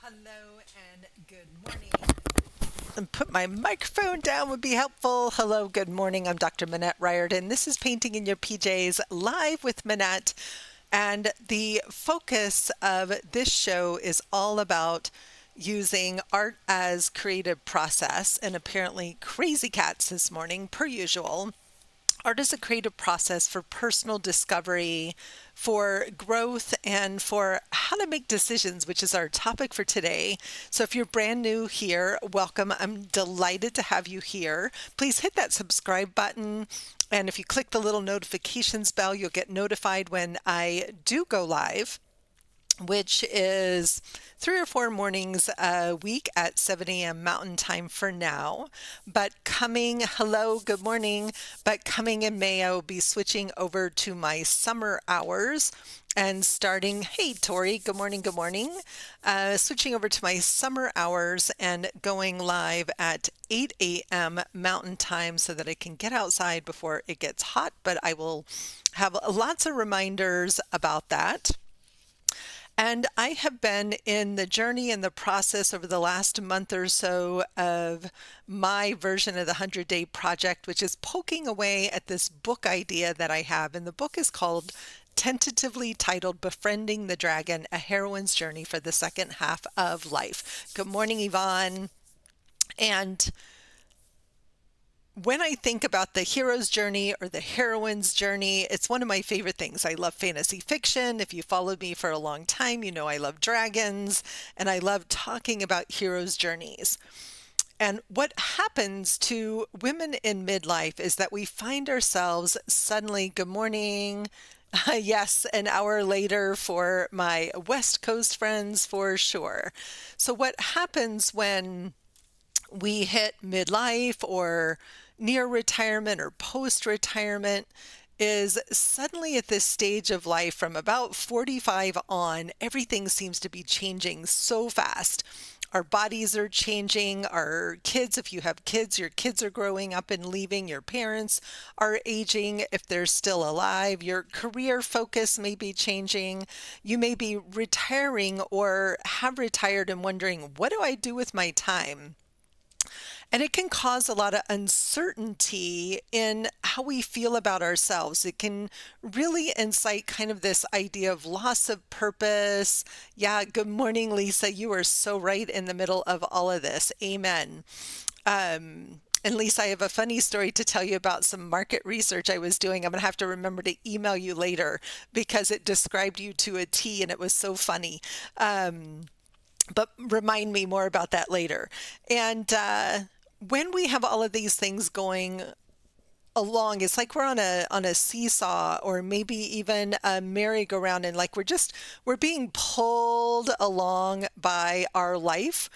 Hello and good morning. And put my microphone down would be helpful. Hello, good morning. I'm Dr. Minette Riordan. This is Painting in Your PJs live with Minette. And the focus of this show is all about using art as creative process. And apparently, crazy cats this morning, per usual. Art is a creative process for personal discovery, for growth, and for how to make decisions, which is our topic for today. So if you're brand new here, welcome. I'm delighted to have you here. Please hit that subscribe button. And if you click the little notifications bell, you'll get notified when I do go live, which is 3 or 4 mornings a week at 7 a.m. Mountain Time for now. But hello, good morning. But coming in May, I will be switching over to my summer hours and starting, hey, Tori, good morning, good morning. Switching over to my summer hours and going live at 8 a.m. Mountain Time so that I can get outside before it gets hot. But I will have lots of reminders about that. And I have been in the journey and the process over the last month or so of my version of the 100-Day Project, which is poking away at this book idea that I have. And the book is called, tentatively titled, Befriending the Dragon, A Heroine's Journey for the Second Half of Life. Good morning, Yvonne. And when I think about the hero's journey or the heroine's journey, it's one of my favorite things. I love fantasy fiction. If you followed me for a long time, you know I love dragons and I love talking about heroes' journeys. And what happens to women in midlife is that we find ourselves suddenly, good morning, yes, an hour later for my West Coast friends for sure. So what happens when we hit midlife or near retirement or post-retirement is suddenly at this stage of life from about 45 on, everything seems to be changing so fast. Our bodies are changing, our kids, if you have kids, your kids are growing up and leaving, your parents are aging if they're still alive, your career focus may be changing, you may be retiring or have retired and wondering, what do I do with my time? And it can cause a lot of uncertainty in how we feel about ourselves. It can really incite kind of this idea of loss of purpose. Yeah, good morning, Lisa. You are so right in the middle of all of this. Amen. And Lisa, I have a funny story to tell you about some market research I was doing. I'm going to have to remember to email you later because it described you to a T and it was so funny. But remind me more about that later. And when we have all of these things going along, it's like we're on a seesaw or maybe even a merry-go-round, and like we're being pulled along by our life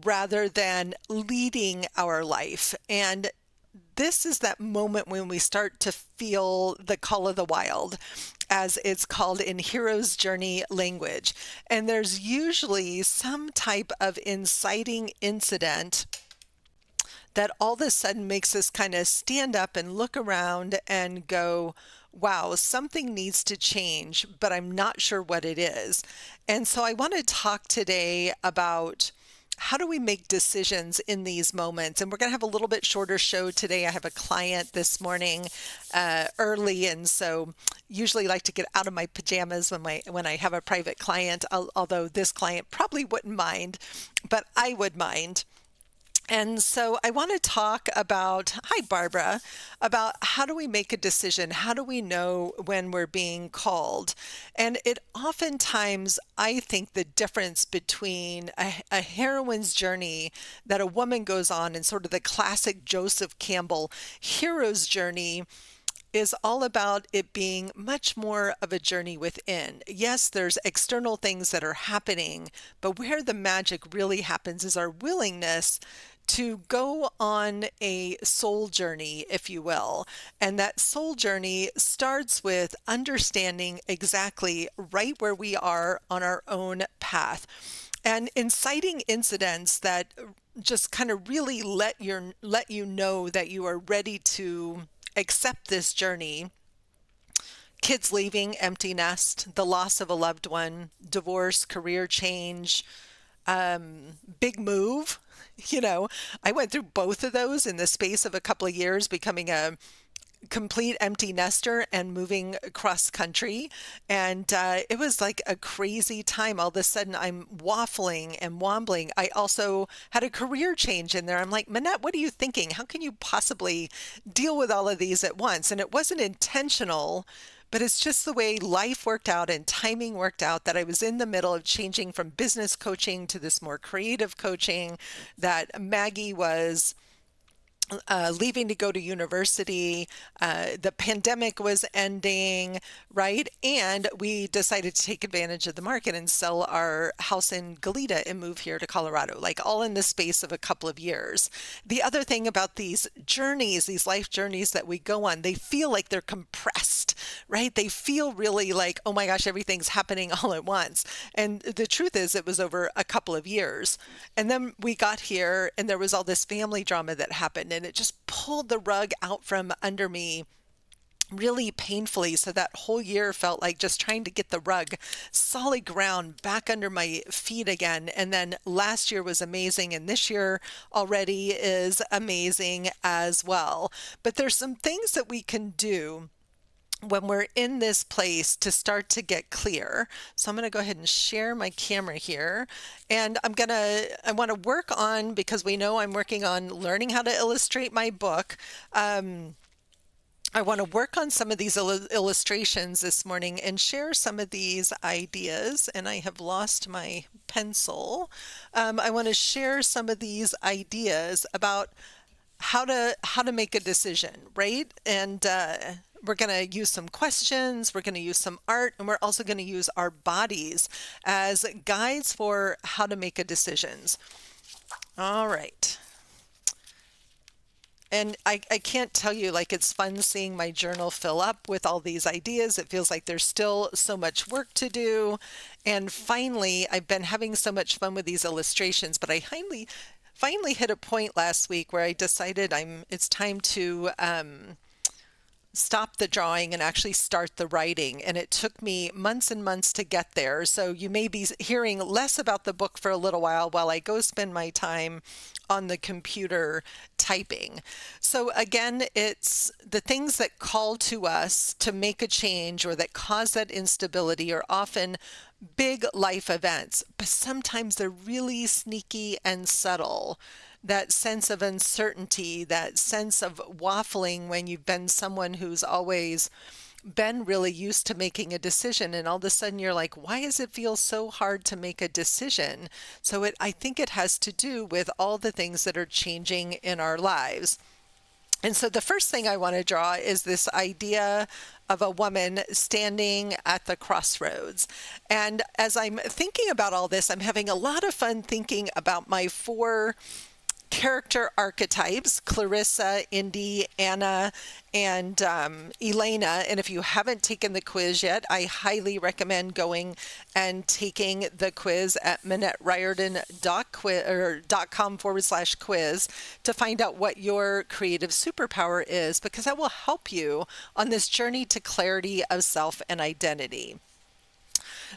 rather than leading our life. And this is that moment when we start to feel the call of the wild, as it's called in hero's journey language. And there's usually some type of inciting incident that all of a sudden makes us kind of stand up and look around and go, wow, something needs to change, but I'm not sure what it is. And so I want to talk today about how do we make decisions in these moments? And we're going to have a little bit shorter show today. I have a client this morning early, and so usually like to get out of my pajamas when I have a private client, although this client probably wouldn't mind, but I would mind. And so I want to talk about, hi Barbara, about how do we make a decision? How do we know when we're being called? And it oftentimes, I think the difference between a heroine's journey that a woman goes on and sort of the classic Joseph Campbell hero's journey is all about it being much more of a journey within. Yes, there's external things that are happening, but where the magic really happens is our willingness to go on a soul journey, if you will. And that soul journey starts with understanding exactly right where we are on our own path and inciting incidents that just kind of really let you know that you are ready to accept this journey. Kids leaving, empty nest, the loss of a loved one, divorce, career change, big move. You know, I went through both of those in the space of a couple of years, becoming a complete empty nester and moving across country. And it was like a crazy time. All of a sudden, I'm waffling and wombling. I also had a career change in there. I'm like, Minette, what are you thinking? How can you possibly deal with all of these at once? And it wasn't intentional. But it's just the way life worked out and timing worked out that I was in the middle of changing from business coaching to this more creative coaching, that Maggie was leaving to go to university. The pandemic was ending, right? And we decided to take advantage of the market and sell our house in Goleta and move here to Colorado, like all in the space of a couple of years. The other thing about these journeys, these life journeys that we go on, they feel like they're compressed, right? They feel really like, oh my gosh, everything's happening all at once. And the truth is, it was over a couple of years. And then we got here and there was all this family drama that happened, and it just pulled the rug out from under me really painfully. So that whole year felt like just trying to get the rug, solid ground, back under my feet again. And then last year was amazing, and this year already is amazing as well. But there's some things that we can do when we're in this place to start to get clear. So I'm going to go ahead and share my camera here. And I want to work on, because we know I'm working on learning how to illustrate my book. I want to work on some of these illustrations this morning and share some of these ideas. And I have lost my pencil. I want to share some of these ideas about how to make a decision, right? And we're going to use some questions, we're going to use some art, and we're also going to use our bodies as guides for how to make a decisions. All right. And I can't tell you, like, it's fun seeing my journal fill up with all these ideas. It feels like there's still so much work to do. And finally, I've been having so much fun with these illustrations, but I finally hit a point last week where I decided it's time to stop the drawing and actually start the writing. And it took me months and months to get there. So you may be hearing less about the book for a little while I go spend my time on the computer typing. So again, it's the things that call to us to make a change or that cause that instability are often big life events, but sometimes they're really sneaky and subtle. That sense of uncertainty, that sense of waffling when you've been someone who's always been really used to making a decision, and all of a sudden you're like, why does it feel so hard to make a decision? So I think it has to do with all the things that are changing in our lives. And so the first thing I want to draw is this idea of a woman standing at the crossroads. And as I'm thinking about all this, I'm having a lot of fun thinking about my 4 character archetypes: Clarissa, Indy, Anna, and Elena. And if you haven't taken the quiz yet, I highly recommend going and taking the quiz at minetteriordan.com/quiz to find out what your creative superpower is, because that will help you on this journey to clarity of self and identity.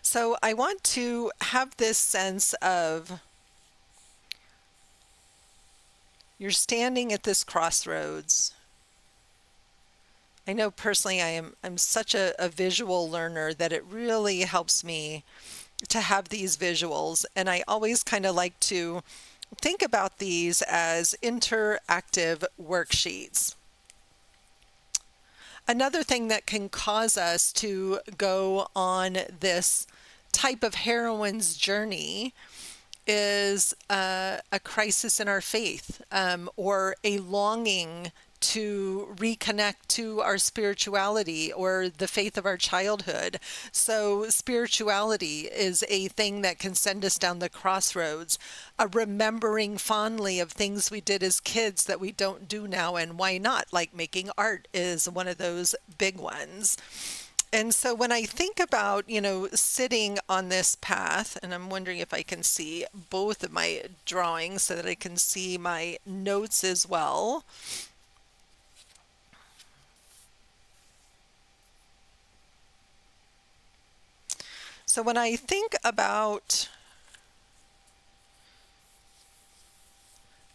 So I want to have this sense of, you're standing at this crossroads. I know personally I'm such a visual learner that it really helps me to have these visuals. And I always kind of like to think about these as interactive worksheets. Another thing that can cause us to go on this type of heroine's journey is a crisis in our faith, or a longing to reconnect to our spirituality or the faith of our childhood. So spirituality is a thing that can send us down the crossroads, a remembering fondly of things we did as kids that we don't do now, and why not? Like making art is one of those big ones. And so when I think about, sitting on this path, and I'm wondering if I can see both of my drawings so that I can see my notes as well. So when I think about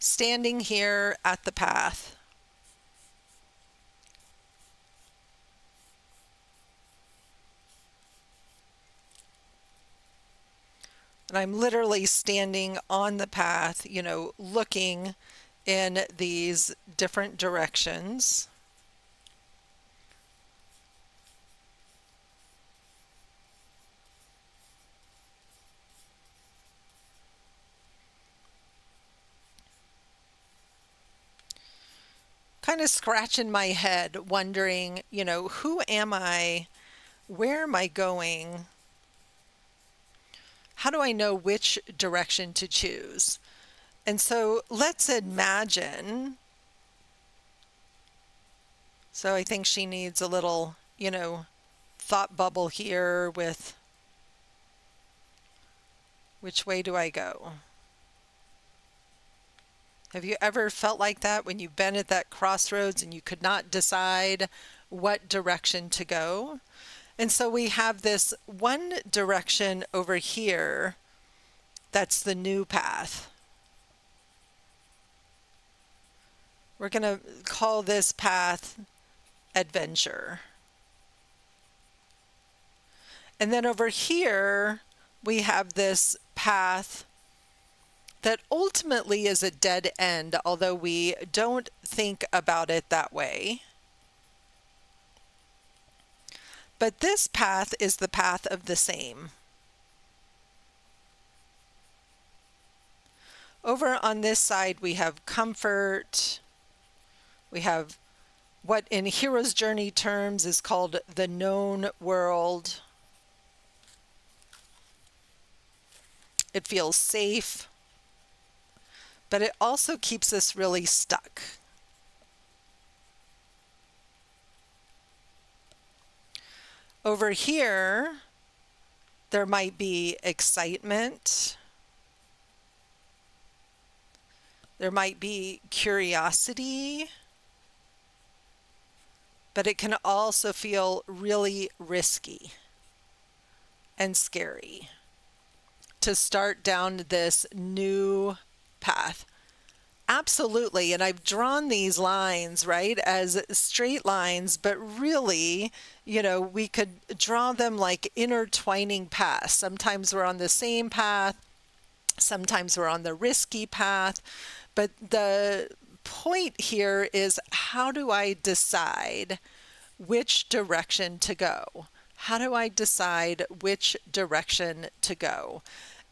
standing here at the path. And I'm literally standing on the path, looking in these different directions. Kind of scratching my head, wondering, who am I? Where am I going? How do I know which direction to choose? And so let's imagine. So I think she needs a little, thought bubble here with which way do I go? Have you ever felt like that when you've been at that crossroads and you could not decide what direction to go? And so we have this one direction over here that's the new path. We're going to call this path adventure. And then over here, we have this path that ultimately is a dead end, although we don't think about it that way. But this path is the path of the same. Over on this side, we have comfort. We have what in Hero's Journey terms is called the known world. It feels safe, but it also keeps us really stuck. Over here, there might be excitement. There might be curiosity, but it can also feel really risky and scary to start down this new path. Absolutely. And I've drawn these lines, right, as straight lines, but really, we could draw them like intertwining paths. Sometimes we're on the same path, sometimes we're on the risky path. But the point here is, how do I decide which direction to go? How do I decide which direction to go?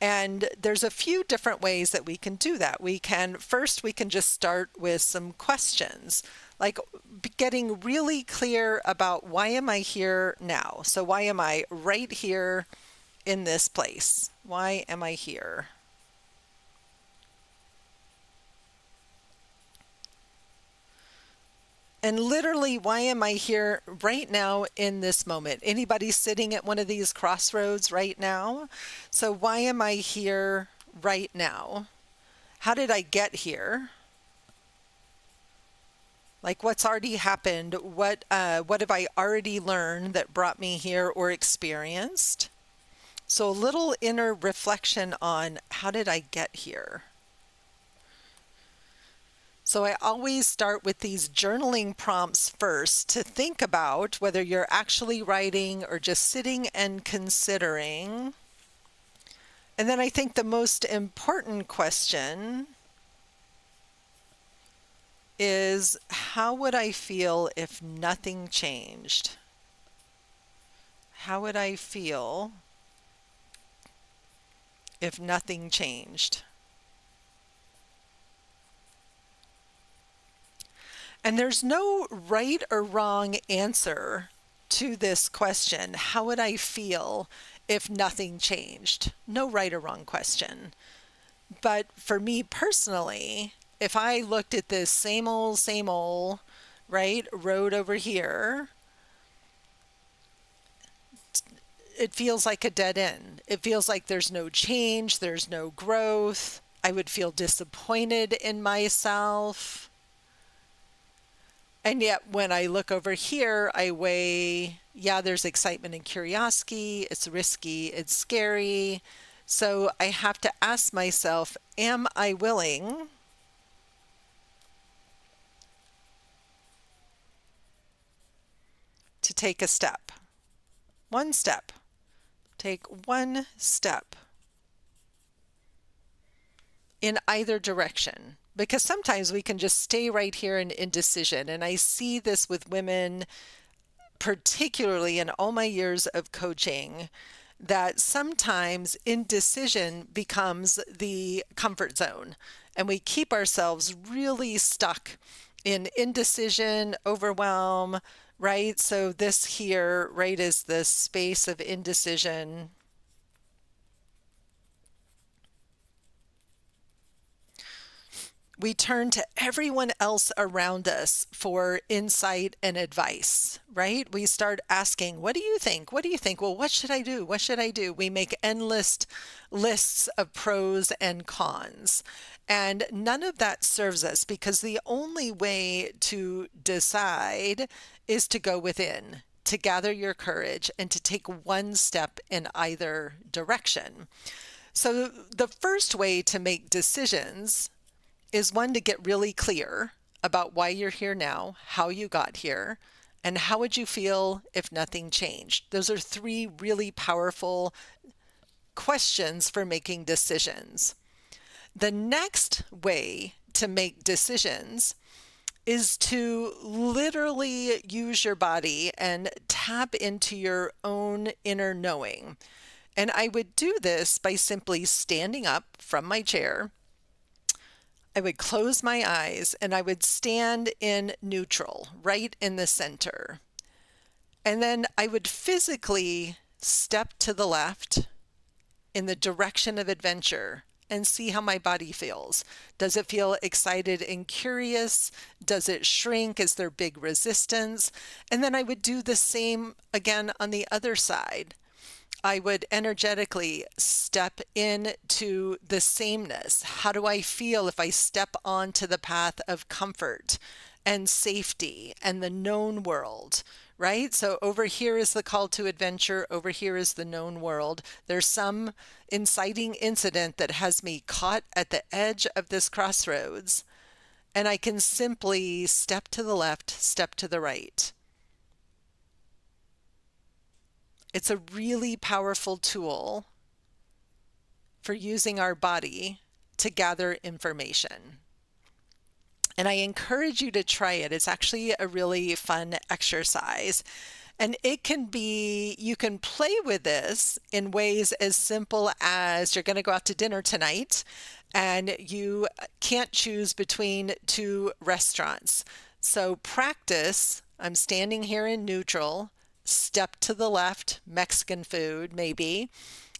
And there's a few different ways that we can do that. We can just start with some questions, like getting really clear about, why am I here now? So why am I right here in this place? Why am I here? And literally, why am I here right now in this moment? Anybody sitting at one of these crossroads right now? So why am I here right now? How did I get here? Like, what's already happened? What have I already learned that brought me here or experienced? So a little inner reflection on, how did I get here? So I always start with these journaling prompts first to think about whether you're actually writing or just sitting and considering. And then I think the most important question is, how would I feel if nothing changed? How would I feel if nothing changed? And there's no right or wrong answer to this question. How would I feel if nothing changed? No right or wrong question. But for me personally, if I looked at this same old, right, road over here, it feels like a dead end. It feels like there's no change, there's no growth. I would feel disappointed in myself. And yet when I look over here, I weigh, there's excitement and curiosity. It's risky, it's scary. So I have to ask myself, am I willing to take a step. One step. Take one step in either direction. Because sometimes we can just stay right here in indecision. And I see this with women, particularly in all my years of coaching, that sometimes indecision becomes the comfort zone. And we keep ourselves really stuck in indecision, overwhelm, right? So this here, right, is the space of indecision. We turn to everyone else around us for insight and advice, right? We start asking, what do you think? What do you think? Well, what should I do? What should I do? We make endless lists of pros and cons. And none of that serves us, because the only way to decide is to go within, to gather your courage, and to take one step in either direction. So the first way to make decisions is, one, to get really clear about why you're here now, how you got here, and how would you feel if nothing changed. Those are three really powerful questions for making decisions. The next way to make decisions is to literally use your body and tap into your own inner knowing. And I would do this by simply standing up from my chair. I would close my eyes and I would stand in neutral, right in the center. And then I would physically step to the left in the direction of adventure and see how my body feels. Does it feel excited and curious? Does it shrink? Is there big resistance? And then I would do the same again on the other side. I would energetically step into the sameness. How do I feel if I step onto the path of comfort and safety and the known world, right? So over here is the call to adventure. Over here is the known world. There's some inciting incident that has me caught at the edge of this crossroads, and I can simply step to the left, step to the right. It's a really powerful tool for using our body to gather information. And I encourage you to try it. It's actually a really fun exercise. And it can be, you can play with this in ways as simple as, you're going to go out to dinner tonight and you can't choose between two restaurants. So practice, I'm standing here in neutral. Step to the left, Mexican food, maybe.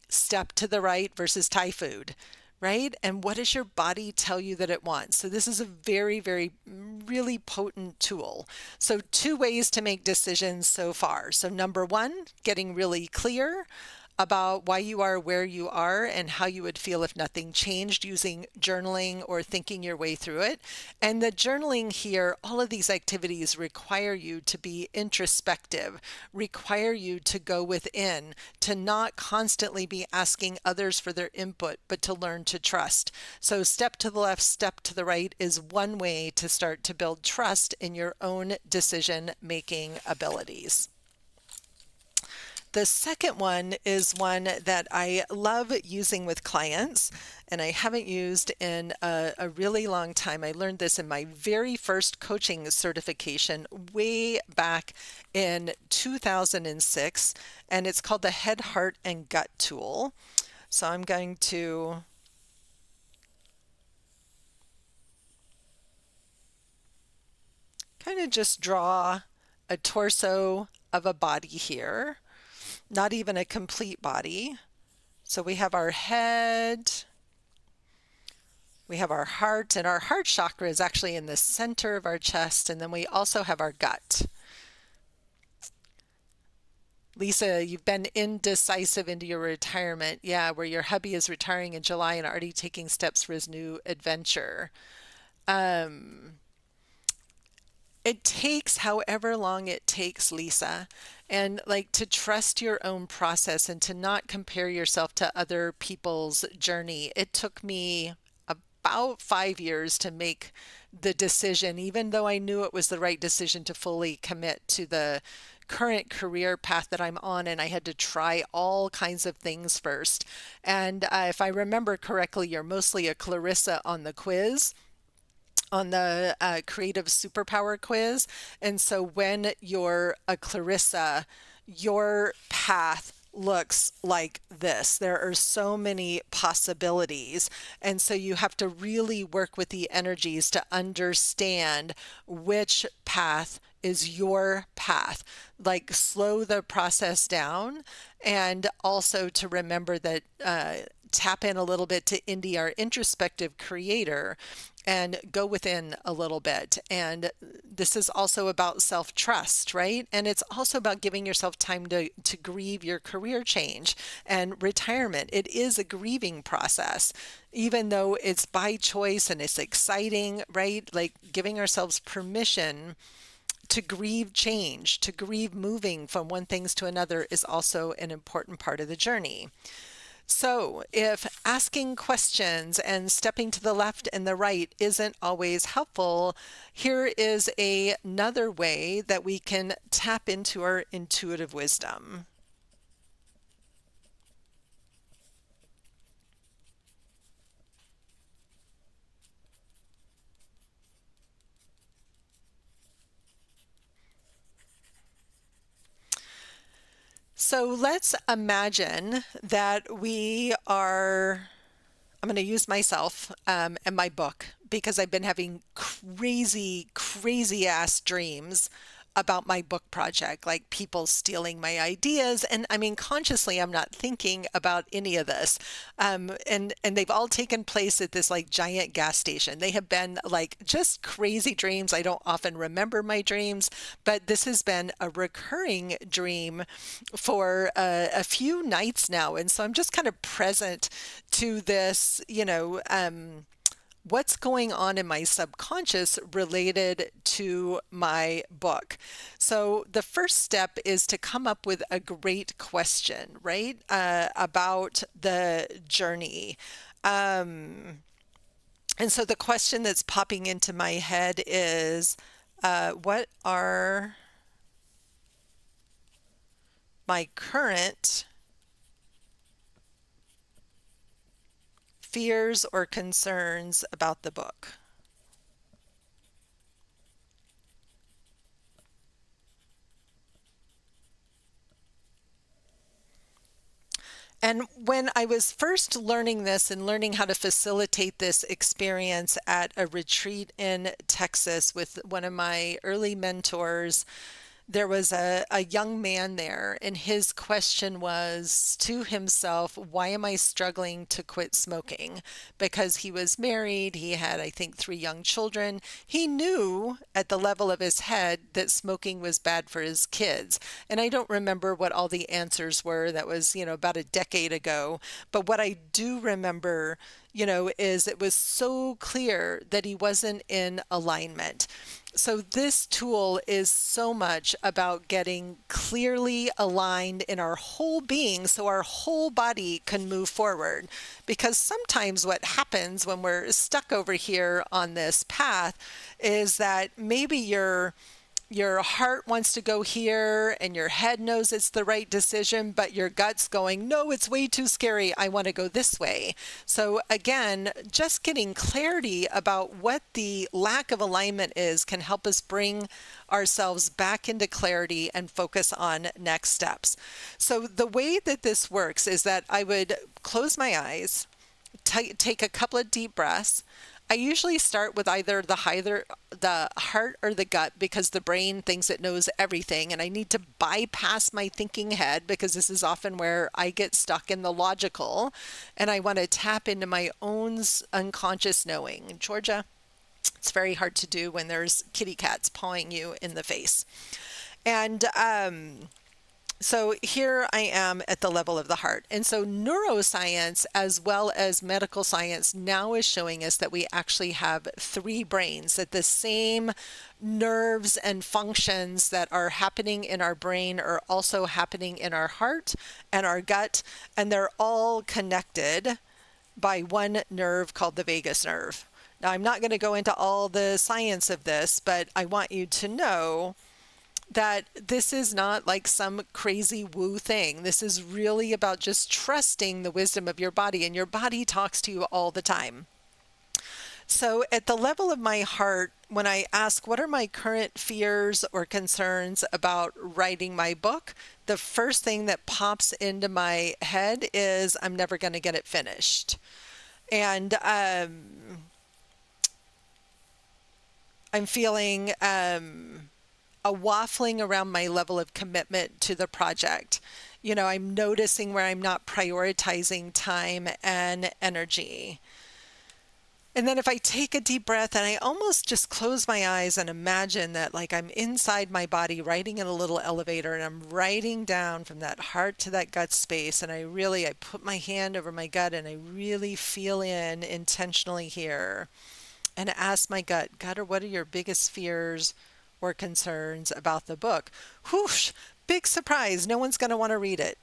Step to the right versus Thai food, right? And what does your body tell you that it wants? So this is a very, very, really potent tool. So 2 ways to make decisions so far. So number 1, getting really clear about why you are where you are and how you would feel if nothing changed, using journaling or thinking your way through it. And the journaling here, all of these activities require you to be introspective, require you to go within, to not constantly be asking others for their input, but to learn to trust. So step to the left, step to the right is one way to start to build trust in your own decision-making abilities. The second one is one that I love using with clients, and I haven't used in a really long time. I learned this in my very first coaching certification way back in 2006, and it's called the Head, Heart, and Gut tool. So I'm going to kind of just draw a torso of a body here. Not even a complete body. So we have our head, we have our heart, and our heart chakra is actually in the center of our chest, and then we also have our gut. Lisa, you've been indecisive into your retirement. Yeah, where your hubby is retiring in July and already taking steps for his new adventure. It takes however long it takes, Lisa, and like to trust your own process and to not compare yourself to other people's journey. It took me about 5 years to make the decision, even though I knew it was the right decision, to fully commit to the current career path that I'm on, and I had to try all kinds of things first. And if I remember correctly, you're mostly a Clarissa on the quiz, on the creative superpower quiz. And so when you're a Clarissa, your path looks like this. There are so many possibilities. And so you have to really work with the energies to understand which path is your path. Like, slow the process down, and also to remember that tap in a little bit to Indy, our introspective creator, and go within a little bit. And this is also about self-trust, right? And it's also about giving yourself time to grieve your career change and retirement. It is a grieving process, even though it's by choice and it's exciting, right? Like, giving ourselves permission to grieve change, to grieve moving from one things to another, is also an important part of the journey. So if asking questions and stepping to the left and the right isn't always helpful, here is another way that we can tap into our intuitive wisdom. So let's imagine that we are, I'm going to use myself and my book, because I've been having crazy, crazy ass dreams about my book project, like people stealing my ideas. And I mean, consciously, I'm not thinking about any of this. And they've all taken place at this like giant gas station. They have been like just crazy dreams. I don't often remember my dreams, but this has been a recurring dream for a few nights now. And so I'm just kind of present to this, what's going on in my subconscious related to my book. So the first step is to come up with a great question, right? About the journey. And so the question that's popping into my head is, what are my current fears or concerns about the book? And when I was first learning this and learning how to facilitate this experience at a retreat in Texas with one of my early mentors, there was a young man there, and his question was to himself, why am I struggling to quit smoking? Because he was married, he had, I think, 3 young children. He knew at the level of his head that smoking was bad for his kids. And I don't remember what all the answers were. That was, about a decade ago. But what I do remember, is it was so clear that he wasn't in alignment. So this tool is so much about getting clearly aligned in our whole being so our whole body can move forward. Because sometimes what happens when we're stuck over here on this path is that maybe your heart wants to go here and your head knows it's the right decision, but your gut's going, no, it's way too scary. I want to go this way. So again, just getting clarity about what the lack of alignment is can help us bring ourselves back into clarity and focus on next steps. So the way that this works is that I would close my eyes, take a couple of deep breaths. I usually start with either the heart or the gut, because the brain thinks it knows everything, and I need to bypass my thinking head because this is often where I get stuck in the logical, and I want to tap into my own unconscious knowing. Georgia, it's very hard to do when there's kitty cats pawing you in the face. And so here I am at the level of the heart. And so neuroscience as well as medical science now is showing us that we actually have 3 brains, that the same nerves and functions that are happening in our brain are also happening in our heart and our gut, and they're all connected by one nerve called the vagus nerve. Now, I'm not going to go into all the science of this, but I want you to know that this is not like some crazy woo thing. This is really about just trusting the wisdom of your body, and your body talks to you all the time. So, at the level of my heart, when I ask what are my current fears or concerns about writing my book, the first thing that pops into my head is I'm never going to get it finished. And I'm feeling a waffling around my level of commitment to the project. I'm noticing where I'm not prioritizing time and energy. And then if I take a deep breath and I almost just close my eyes and imagine that like I'm inside my body riding in a little elevator, and I'm riding down from that heart to that gut space, and I put my hand over my gut and I really feel in intentionally here and ask my gut, or what are your biggest fears or concerns about the book? Whoosh, big surprise, no one's going to want to read it.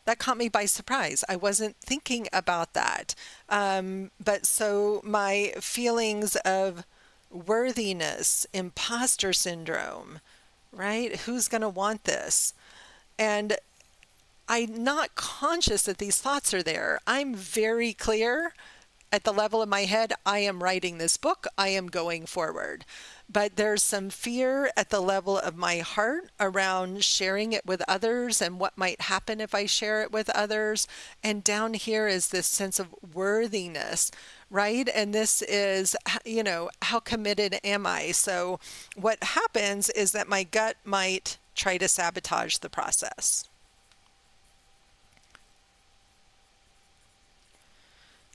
That caught me by surprise. I wasn't thinking about that. But so my feelings of worthiness, imposter syndrome, right? Who's going to want this? And I'm not conscious that these thoughts are there. I'm very clear at the level of my head, I am writing this book, I am going forward. But there's some fear at the level of my heart around sharing it with others and what might happen if I share it with others. And down here is this sense of worthiness, right? And this is, how committed am I? So what happens is that my gut might try to sabotage the process.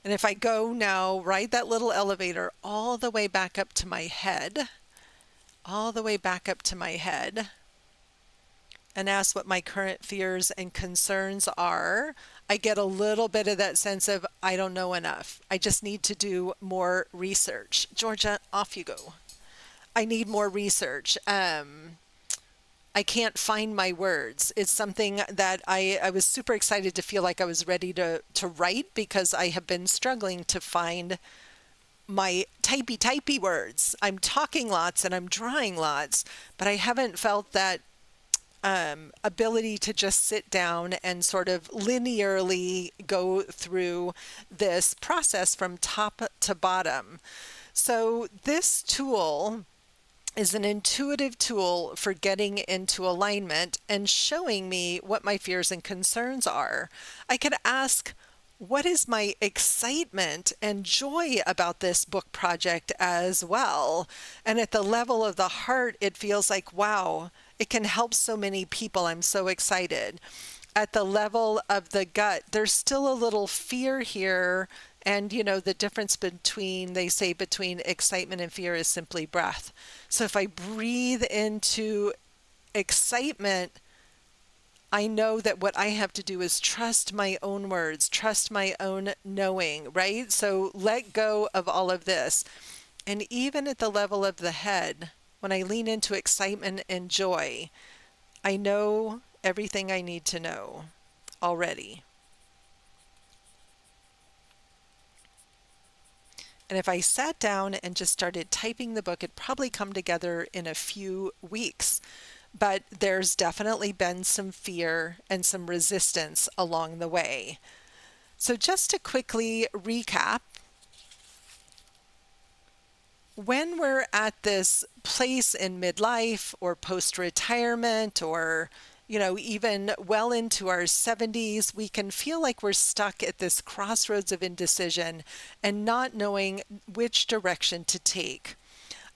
And if I go now, ride that little elevator all the way back up to my head, and ask what my current fears and concerns are, I get a little bit of that sense of, I don't know enough. I just need to do more research. Georgia, off you go. I need more research. I can't find my words. It's something that I was super excited to feel like I was ready to write, because I have been struggling to find my typey words. I'm talking lots and I'm drawing lots, but I haven't felt that ability to just sit down and sort of linearly go through this process from top to bottom. So this tool is an intuitive tool for getting into alignment and showing me what my fears and concerns are. I could ask, what is my excitement and joy about this book project as well? And at the level of the heart, it feels like, wow, it can help so many people. I'm so excited. At the level of the gut, there's still a little fear here. And, the difference between excitement and fear is simply breath. So if I breathe into excitement, I know that what I have to do is trust my own words, trust my own knowing, right? So let go of all of this. And even at the level of the head, when I lean into excitement and joy, I know everything I need to know already. And if I sat down and just started typing the book, it'd probably come together in a few weeks. But there's definitely been some fear and some resistance along the way. So just to quickly recap, when we're at this place in midlife or post-retirement, or even well into our 70s, we can feel like we're stuck at this crossroads of indecision and not knowing which direction to take.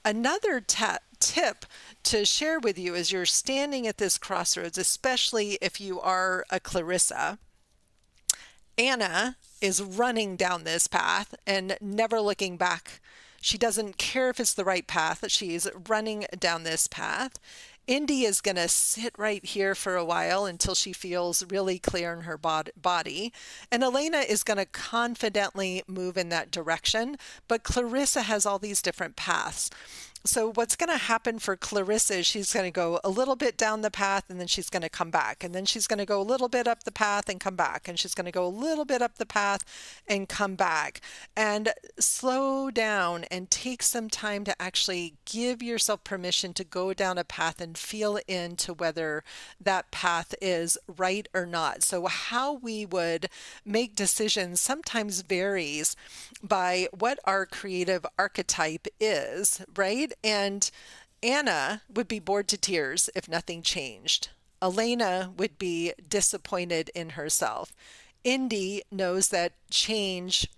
Another tip to share with you as you're standing at this crossroads, especially if you are a Clarissa, Anna is running down this path and never looking back. She doesn't care if it's the right path. She's running down this path. Indy is going to sit right here for a while until she feels really clear in her body. And Elena is going to confidently move in that direction. But Clarissa has all these different paths. So what's going to happen for Clarissa is she's going to go a little bit down the path and then she's going to come back. And then she's going to go a little bit up the path and come back. And she's going to go a little bit up the path and come back. And slow down and take some time to actually give yourself permission to go down a path and feel into whether that path is right or not. So how we would make decisions sometimes varies by what our creative archetype is, right? And Anna would be bored to tears if nothing changed. Elena would be disappointed in herself. Indy knows that change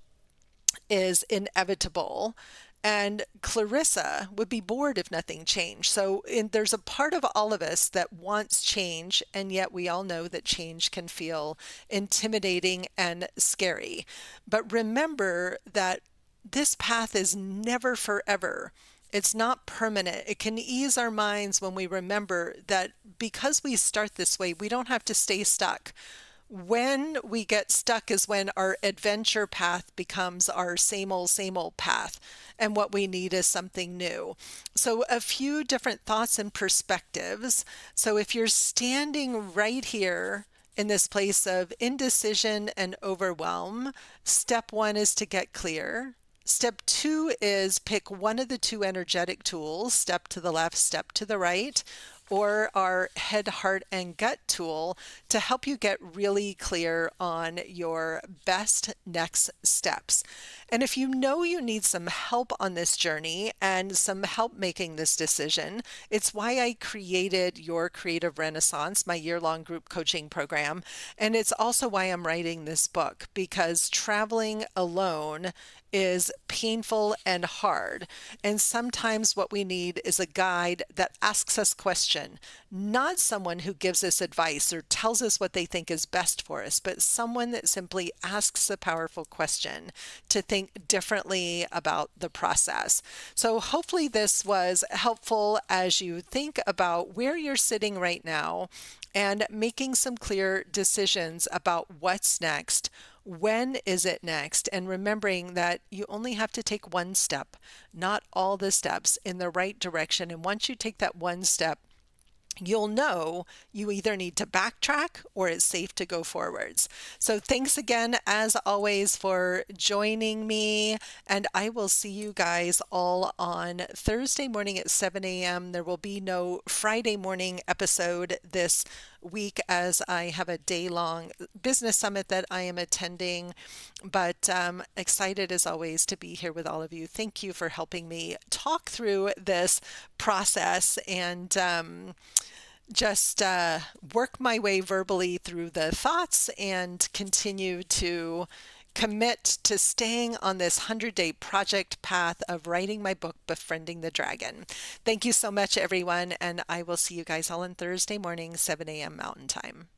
is inevitable. And Clarissa would be bored if nothing changed. So there's a part of all of us that wants change, and yet we all know that change can feel intimidating and scary. But remember that this path is never forever. It's not permanent. It can ease our minds when we remember that because we start this way, we don't have to stay stuck. When we get stuck is when our adventure path becomes our same old path, and what we need is something new. So a few different thoughts and perspectives. So if you're standing right here in this place of indecision and overwhelm, step one is to get clear. Step two is pick one of the two energetic tools, step to the left, step to the right, or our head, heart, and gut tool to help you get really clear on your best next steps. And if you know you need some help on this journey and some help making this decision, it's why I created Your Creative Renaissance, my year-long group coaching program. And it's also why I'm writing this book, because traveling alone is painful and hard. And sometimes what we need is a guide that asks us questions, not someone who gives us advice or tells us what they think is best for us, but someone that simply asks a powerful question to think differently about the process. So hopefully this was helpful as you think about where you're sitting right now and making some clear decisions about what's next. When is it next? And remembering that you only have to take one step, not all the steps, in the right direction. And once you take that one step, you'll know you either need to backtrack or it's safe to go forwards. So thanks again, as always, for joining me. And I will see you guys all on Thursday morning at 7 a.m. There will be no Friday morning episode this week as I have a day-long business summit that I am attending, but excited as always to be here with all of you. Thank you for helping me talk through this process and just work my way verbally through the thoughts and continue to commit to staying on this 100-day project path of writing my book, Befriending the Dragon. Thank you so much, everyone, and I will see you guys all on Thursday morning, 7 a.m. Mountain Time.